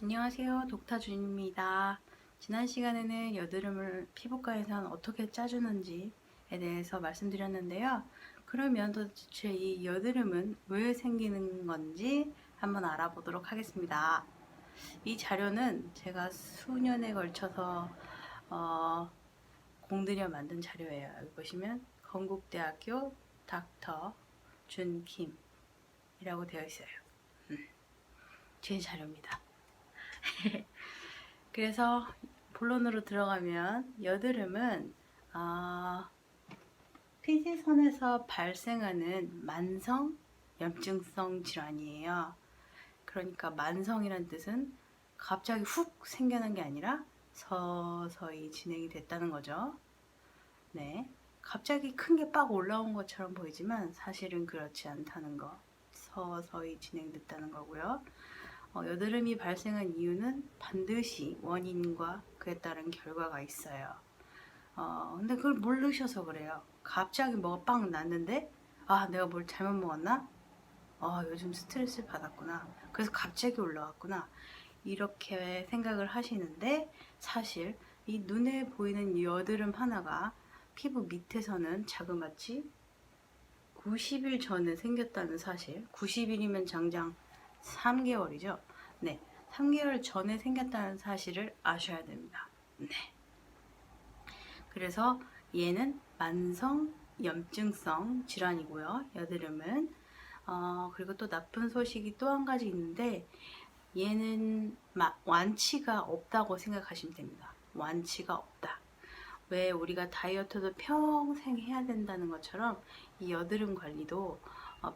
안녕하세요. 독타준입니다. 지난 시간에는 여드름을 피부과에서는 어떻게 짜주는지에 대해서 말씀드렸는데요. 그러면 도대체 이 여드름은 왜 생기는 건지 한번 알아보도록 하겠습니다. 이 자료는 제가 수년에 걸쳐서 공들여 만든 자료예요. 여기 보시면 건국대학교 닥터 준킴이라고 되어 있어요. 제 자료입니다. 그래서 본론으로 들어가면 여드름은 피지선에서 발생하는 만성 염증성 질환이에요. 그러니까 만성이란 뜻은 갑자기 훅 생겨난 게 아니라 서서히 진행이 됐다는 거죠. 네, 갑자기 큰 게 빡 올라온 것처럼 보이지만 사실은 그렇지 않다는 거, 서서히 진행됐다는 거고요. 여드름이 발생한 이유는 반드시 원인과 그에 따른 결과가 있어요. 근데 그걸 모르셔서 그래요. 갑자기 뭐가 빵 났는데, 내가 뭘 잘못 먹었나? 요즘 스트레스를 받았구나. 그래서 갑자기 올라왔구나. 이렇게 생각을 하시는데, 사실 이 눈에 보이는 여드름 하나가 피부 밑에서는 자그마치 90일 전에 생겼다는 사실. 90일이면 장장 3개월이죠. 네, 3개월 전에 생겼다는 사실을 아셔야 됩니다. 네. 그래서 얘는 만성 염증성 질환이고요. 여드름은 그리고 또 나쁜 소식이 또 한 가지 있는데 얘는 완치가 없다고 생각하시면 됩니다. 완치가 없다. 왜 우리가 다이어트도 평생 해야 된다는 것처럼 이 여드름 관리도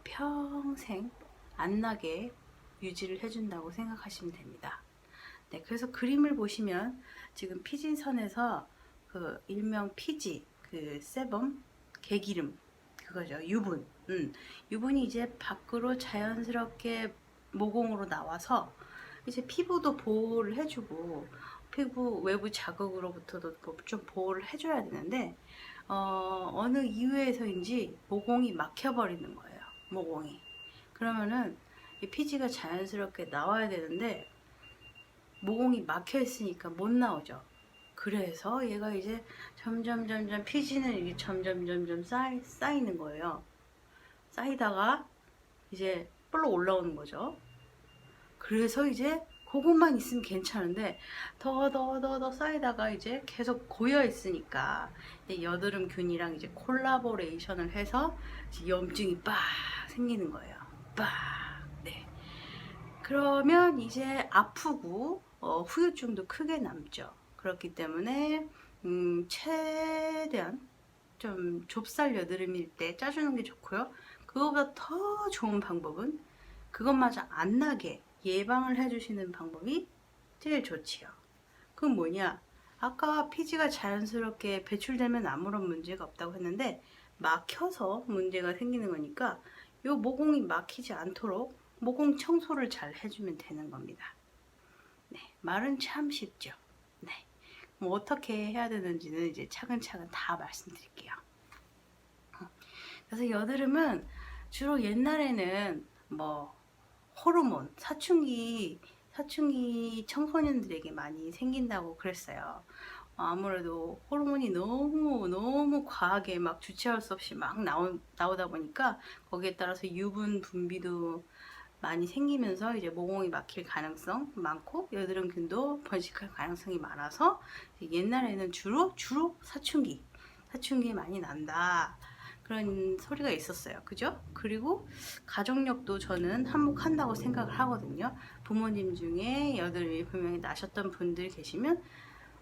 평생 안 나게 유지를 해준다고 생각하시면 됩니다. 네, 그래서 그림을 보시면 지금 피지선에서 그 일명 피지, 그 세범, 개기름, 그거죠. 유분. 유분이 이제 밖으로 자연스럽게 모공으로 나와서 이제 피부도 보호를 해주고 피부 외부 자극으로부터도 좀 보호를 해줘야 되는데 어느 이유에서인지 모공이 막혀버리는 거예요. 모공이. 그러면은 이 피지가 자연스럽게 나와야 되는데 모공이 막혀 있으니까 못 나오죠. 그래서 얘가 이제 점점 피지는 이게 점점 쌓이는 거예요. 쌓이다가 이제 볼록 올라오는 거죠. 그래서 이제 그것만 있으면 괜찮은데 더 쌓이다가 이제 계속 고여 있으니까 여드름균이랑 이제 콜라보레이션을 해서 염증이 빡 생기는 거예요. 빡. 네. 그러면 이제 아프고 후유증도 크게 남죠. 그렇기 때문에 최대한 좀 좁쌀 여드름일 때 짜주는 게 좋고요. 그거보다 더 좋은 방법은 그것마저 안 나게 예방을 해주시는 방법이 제일 좋지요. 그건 뭐냐? 아까 피지가 자연스럽게 배출되면 아무런 문제가 없다고 했는데 막혀서 문제가 생기는 거니까 요 모공이 막히지 않도록 모공 청소를 잘 해주면 되는 겁니다. 네, 말은 참 쉽죠. 네, 뭐 어떻게 해야 되는지는 이제 차근차근 다 말씀드릴게요. 그래서 여드름은 주로 옛날에는 뭐 호르몬, 사춘기 청소년들에게 많이 생긴다고 그랬어요. 아무래도 호르몬이 너무 과하게 막 주체할 수 없이 막 나오다 보니까 거기에 따라서 유분 분비도 많이 생기면서 이제 모공이 막힐 가능성 많고 여드름균도 번식할 가능성이 많아서 옛날에는 주로 사춘기 많이 난다. 그런 소리가 있었어요. 그죠? 그리고 가족력도 저는 한몫한다고 생각을 하거든요. 부모님 중에 여드름이 분명히 나셨던 분들 계시면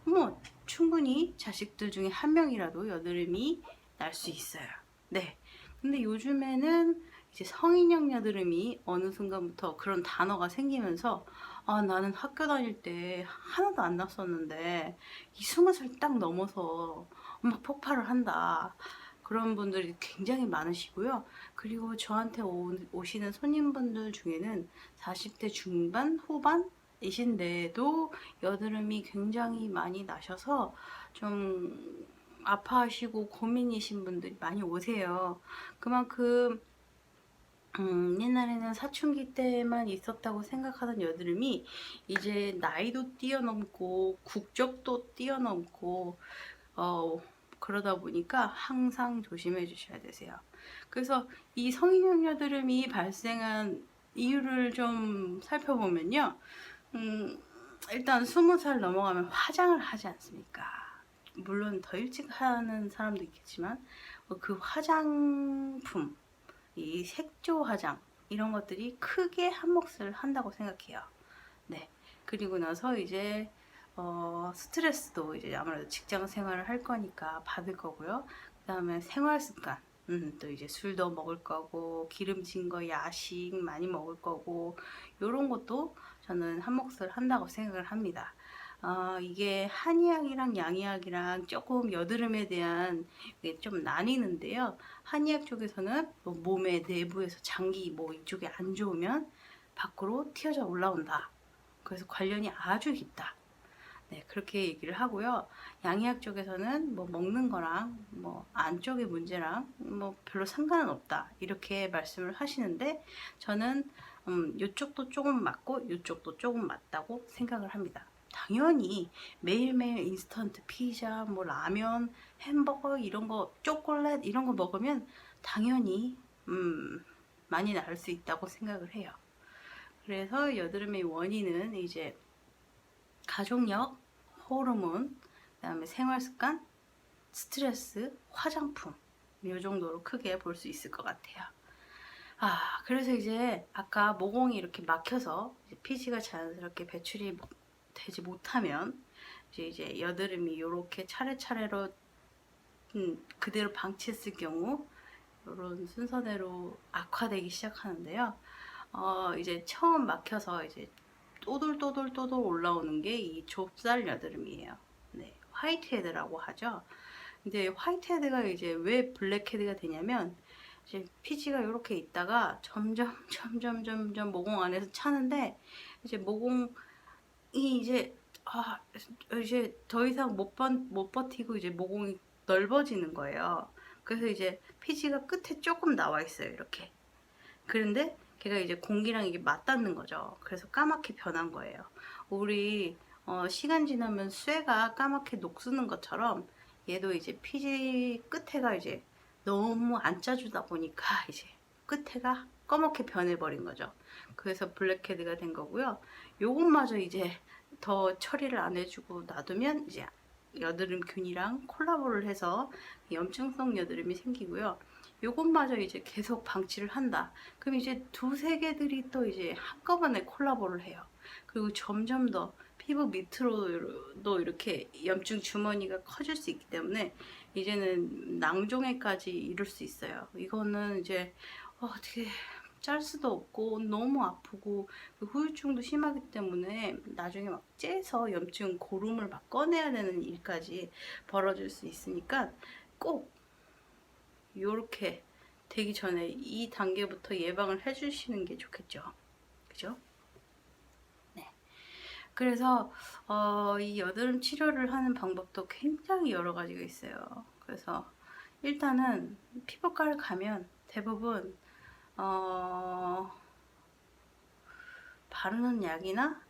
뭐 충분히 자식들 중에 한 명이라도 여드름이 날 수 있어요. 네. 근데 요즘에는 이제 성인형 여드름이 어느 순간부터 그런 단어가 생기면서 나는 학교 다닐 때 하나도 안 났었는데 이 20살 딱 넘어서 막 폭발을 한다. 그런 분들이 굉장히 많으시고요. 그리고 저한테 오시는 손님분들 중에는 40대 중반, 후반이신데도 여드름이 굉장히 많이 나셔서 좀 아파하시고 고민이신 분들이 많이 오세요. 그만큼 옛날에는 사춘기 때만 있었다고 생각하던 여드름이 이제 나이도 뛰어넘고 국적도 뛰어넘고 어, 그러다 보니까 항상 조심해 주셔야 되세요. 그래서 이 성인용 여드름이 발생한 이유를 좀 살펴보면요. 음, 일단 20살 넘어가면 화장을 하지 않습니까? 물론 더 일찍 하는 사람도 있겠지만 그 화장품, 이 색조 화장 이런 것들이 크게 한몫을 한다고 생각해요. 네. 그리고 나서 이제 스트레스도 이제 아무래도 직장 생활을 할 거니까 받을 거고요. 그다음에 생활 습관. 또 이제 술도 먹을 거고 기름진 거 야식 많이 먹을 거고 요런 것도 저는 한몫을 한다고 생각을 합니다. 이게 한의학이랑 양의학이랑 조금 여드름에 대한 게 좀 나뉘는데요. 한의학 쪽에서는 뭐 몸의 내부에서 장기 뭐 이쪽에 안 좋으면 밖으로 튀어져 올라온다. 그래서 관련이 아주 깊다. 네, 그렇게 얘기를 하고요. 양의학 쪽에서는 뭐 먹는 거랑 뭐 안쪽의 문제랑 뭐 별로 상관은 없다. 이렇게 말씀을 하시는데 저는 이쪽도 조금 맞고 이쪽도 조금 맞다고 생각을 합니다. 당연히 매일매일 인스턴트 피자, 뭐 라면, 햄버거 이런 거, 초콜릿 이런 거 먹으면 당연히 많이 나을 수 있다고 생각을 해요. 그래서 여드름의 원인은 이제 가족력, 호르몬, 그다음에 생활습관, 스트레스, 화장품 이 정도로 크게 볼 수 있을 것 같아요. 그래서 이제 아까 모공이 이렇게 막혀서 이제 피지가 자연스럽게 배출이 되지 못하면 이제 여드름이 이렇게 차례차례로 그대로 방치했을 경우 이런 순서대로 악화되기 시작하는데요. 이제 처음 막혀서 이제 또돌또돌 올라오는 게 이 좁쌀 여드름이에요. 네, 화이트헤드라고 하죠. 근데 화이트헤드가 이제 왜 블랙헤드가 되냐면 이제 피지가 이렇게 있다가 점점 모공 안에서 차는데 이제 모공이 이제 이제 더 이상 못 버티고 이제 모공이 넓어지는 거예요. 그래서 이제 피지가 끝에 조금 나와 있어요. 이렇게. 그런데 걔가 이제 공기랑 이게 맞닿는 거죠. 그래서 까맣게 변한 거예요. 우리 시간 지나면 쇠가 까맣게 녹슬는 것처럼 얘도 이제 피지 끝에가 이제 너무 안 짜주다 보니까 이제 끝에가 검게 변해버린 거죠. 그래서 블랙헤드가 된 거고요. 요것마저 이제 더 처리를 안 해주고 놔두면 이제 여드름균이랑 콜라보를 해서 염증성 여드름이 생기고요. 요것마저 이제 계속 방치를 한다. 그럼 이제 두세 개들이 또 이제 한꺼번에 콜라보를 해요. 그리고 점점 더 피부 밑으로도 이렇게 염증 주머니가 커질 수 있기 때문에 이제는 낭종에까지 이룰 수 있어요. 이거는 이제 어떻게 짤 수도 없고 너무 아프고 후유증도 심하기 때문에 나중에 막 째서 염증 고름을 막 꺼내야 되는 일까지 벌어질 수 있으니까 꼭 요렇게 되기 전에 이 단계부터 예방을 해주시는 게 좋겠죠. 그죠? 네. 그래서 이 여드름 치료를 하는 방법도 굉장히 여러 가지가 있어요. 그래서 일단은 피부과를 가면 대부분 바르는 약이나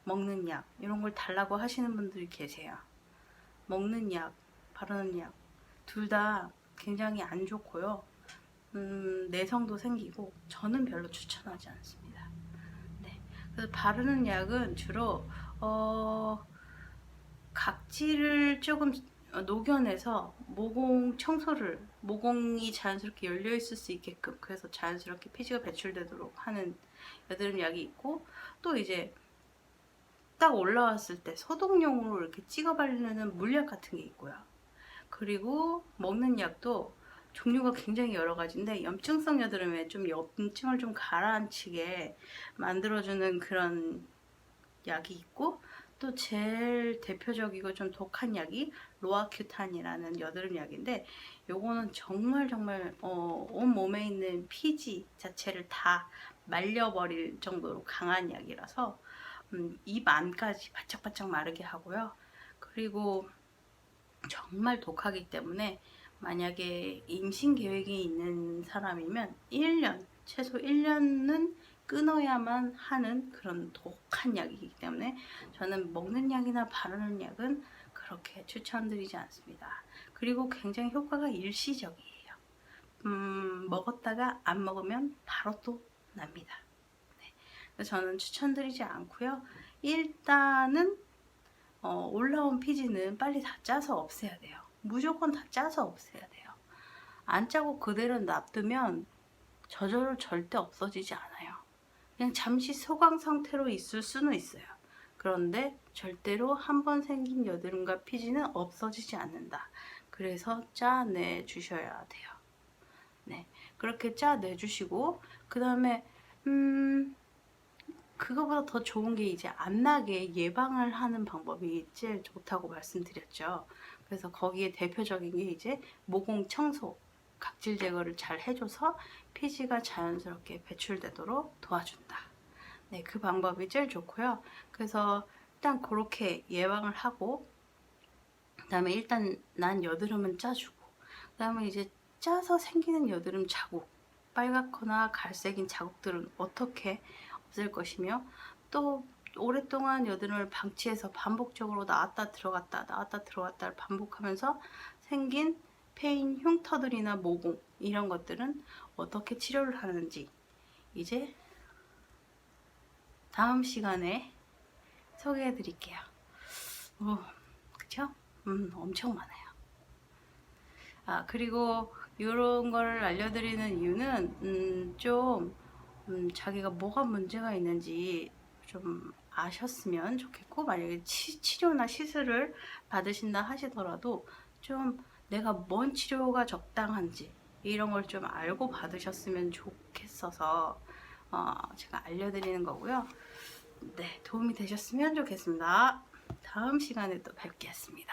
먹는 약 이런 걸 달라고 하시는 분들이 계세요. 먹는 약, 바르는 약 둘 다 굉장히 안 좋고요. 내성도 생기고 저는 별로 추천하지 않습니다. 네. 그래서 바르는 약은 주로 각질을 조금 녹여내서 모공 청소를 모공이 자연스럽게 열려 있을 수 있게끔 그래서 자연스럽게 피지가 배출되도록 하는 여드름 약이 있고 또 이제 딱 올라왔을 때 소독용으로 이렇게 찍어 바르는 물약 같은 게 있고요. 그리고 먹는 약도 종류가 굉장히 여러 가지인데 염증성 여드름에 좀 염증을 좀 가라앉히게 만들어주는 그런 약이 있고 또 제일 대표적이고 좀 독한 약이 로아큐탄이라는 여드름 약인데 요거는 정말 온 몸에 있는 피지 자체를 다 말려버릴 정도로 강한 약이라서 입 안까지 바짝바짝 마르게 하고요. 그리고 정말 독하기 때문에 만약에 임신 계획이 있는 사람이면 1년 최소 1년은 끊어야만 하는 그런 독한 약이기 때문에 저는 먹는 약이나 바르는 약은 그렇게 추천드리지 않습니다. 그리고 굉장히 효과가 일시적이에요. 먹었다가 안 먹으면 바로 또 납니다. 네. 그래서 저는 추천드리지 않고요. 일단은 올라온 피지는 빨리 다 짜서 없애야 돼요. 무조건 다 짜서 없애야 돼요. 안 짜고 그대로 놔두면 저절로 절대 없어지지 않아요. 그냥 잠시 소강 상태로 있을 수는 있어요. 그런데 절대로 한번 생긴 여드름과 피지는 없어지지 않는다. 그래서 짜내 주셔야 돼요. 네, 그렇게 짜내 주시고 그 다음에 그거보다 더 좋은 게 이제 안 나게 예방을 하는 방법이 제일 좋다고 말씀드렸죠. 그래서 거기에 대표적인 게 이제 모공 청소, 각질 제거를 잘 해줘서 피지가 자연스럽게 배출되도록 도와준다. 네, 그 방법이 제일 좋고요. 그래서 일단 그렇게 예방을 하고, 그 다음에 일단 난 여드름은 짜주고, 그 다음에 이제 짜서 생기는 여드름 자국, 빨갛거나 갈색인 자국들은 어떻게 없앨 것이며, 또 오랫동안 여드름을 방치해서 반복적으로 나왔다 들어갔다 나왔다 들어갔다를 반복하면서 생긴 패인 흉터들이나 모공 이런 것들은 어떻게 치료를 하는지 이제 다음 시간에 소개해 드릴게요. 그쵸? 엄청 많아요. 그리고 이런 거를 알려드리는 이유는 자기가 뭐가 문제가 있는지 좀 아셨으면 좋겠고, 만약에 치료나 시술을 받으신다 하시더라도 좀 내가 뭔 치료가 적당한지 이런 걸 좀 알고 받으셨으면 좋겠어서 제가 알려드리는 거고요. 네, 도움이 되셨으면 좋겠습니다. 다음 시간에 또 뵙겠습니다.